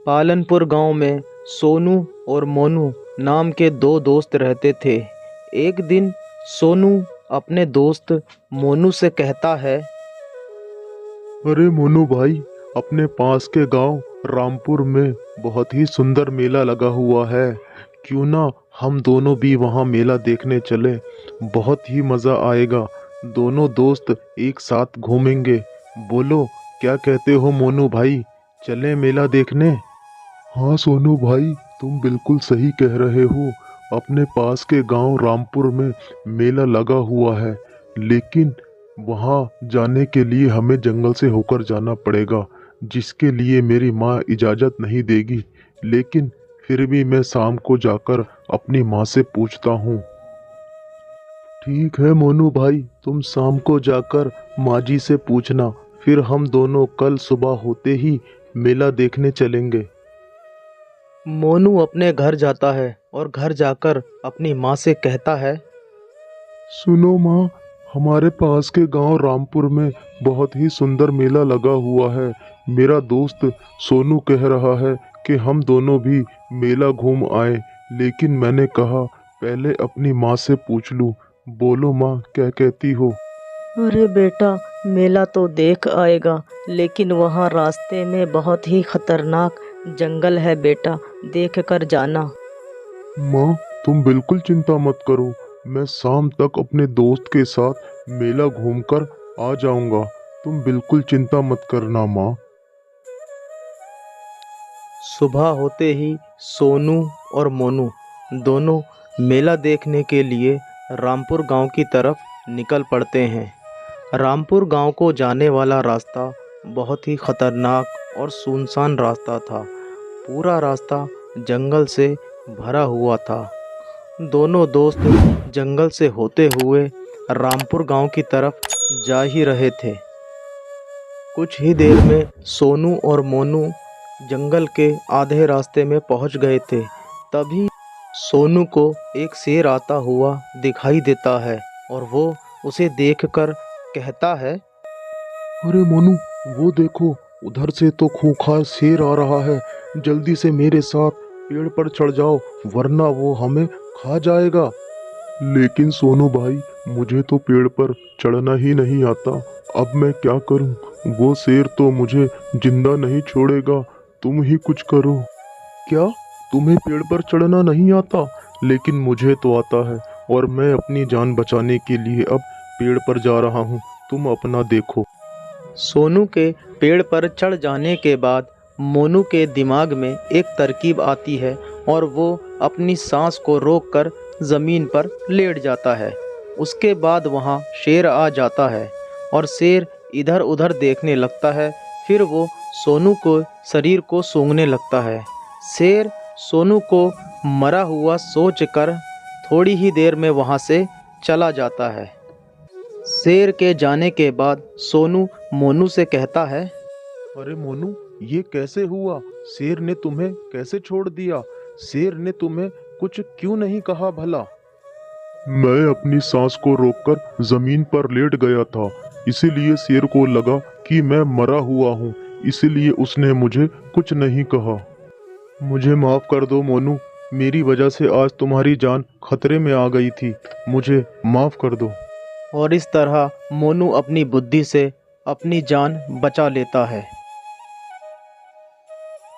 पालनपुर गांव में सोनू और मोनू नाम के दो दोस्त रहते थे। एक दिन सोनू अपने दोस्त मोनू से कहता है, अरे मोनू भाई, अपने पास के गांव रामपुर में बहुत ही सुंदर मेला लगा हुआ है। क्यों ना हम दोनों भी वहां मेला देखने चले। बहुत ही मज़ा आएगा। दोनों दोस्त एक साथ घूमेंगे। बोलो, क्या कहते हो मोनू भाई, चलें मेला देखने? हाँ सोनू भाई, तुम बिल्कुल सही कह रहे हो। अपने पास के गांव रामपुर में मेला लगा हुआ है, लेकिन वहां जाने के लिए हमें जंगल से होकर जाना पड़ेगा, जिसके लिए मेरी माँ इजाज़त नहीं देगी। लेकिन फिर भी मैं शाम को जाकर अपनी माँ से पूछता हूँ। ठीक है मोनू भाई, तुम शाम को जाकर माँ जी से पूछना। फिर हम दोनों कल सुबह होते ही मेला देखने चलेंगे। मोनू अपने घर जाता है और घर जाकर अपनी माँ से कहता है, सुनो माँ, हमारे पास के गांव रामपुर में बहुत ही सुंदर मेला लगा हुआ है। मेरा दोस्त सोनू कह रहा है कि हम दोनों भी मेला घूम आए, लेकिन मैंने कहा पहले अपनी माँ से पूछ लूँ। बोलो माँ, क्या कहती हो? अरे बेटा, मेला तो देख आएगा, लेकिन वहाँ रास्ते में बहुत ही खतरनाक जंगल है बेटा, देख कर जाना। माँ, तुम बिल्कुल चिंता मत करो। मैं शाम तक अपने दोस्त के साथ मेला घूमकर आ जाऊंगा। तुम बिल्कुल चिंता मत करना माँ। सुबह होते ही सोनू और मोनू दोनों मेला देखने के लिए रामपुर गांव की तरफ निकल पड़ते हैं। रामपुर गांव को जाने वाला रास्ता बहुत ही खतरनाक और सुनसान रास्ता था। पूरा रास्ता जंगल से भरा हुआ था। दोनों दोस्त जंगल से होते हुए रामपुर गांव की तरफ जा ही रहे थे। कुछ ही देर में सोनू और मोनू जंगल के आधे रास्ते में पहुंच गए थे। तभी सोनू को एक शेर आता हुआ दिखाई देता है और वो उसे देखकर कहता है, अरे मोनू, वो देखो, उधर से तो खूंखार शेर आ रहा है। जल्दी से मेरे साथ पेड़ पर चढ़ जाओ, वरना वो हमें खा जाएगा। लेकिन सोनू भाई, मुझे तो पेड़ पर चढ़ना ही नहीं आता। अब मैं क्या करूं? वो शेर तो मुझे जिंदा नहीं छोड़ेगा। तुम ही कुछ करो। क्या तुम्हें पेड़ पर चढ़ना नहीं आता? लेकिन मुझे तो आता है, और मैं अपनी जान बचाने के लिए अब पेड़ पर जा रहा हूँ। तुम अपना देखो। सोनू के पेड़ पर चढ़ जाने के बाद मोनू के दिमाग में एक तरकीब आती है और वो अपनी सांस को रोककर ज़मीन पर लेट जाता है। उसके बाद वहाँ शेर आ जाता है और शेर इधर उधर देखने लगता है। फिर वो सोनू को शरीर को सूंघने लगता है। शेर सोनू को मरा हुआ सोचकर थोड़ी ही देर में वहाँ से चला जाता है। शेर के जाने के बाद सोनू मोनू से कहता है, अरे मोनू, ये कैसे हुआ? शेर ने तुम्हें कैसे छोड़ दिया? शेर ने तुम्हें कुछ क्यों नहीं कहा भला? मैं अपनी सांस को रोककर जमीन पर लेट गया था, इसीलिए शेर को लगा कि मैं मरा हुआ हूँ, इसीलिए उसने मुझे कुछ नहीं कहा। मुझे माफ कर दो मोनू, मेरी वजह से आज तुम्हारी जान खतरे में आ गई थी। मुझे माफ कर दो। और इस तरह मोनू अपनी बुद्धि से अपनी जान बचा लेता है।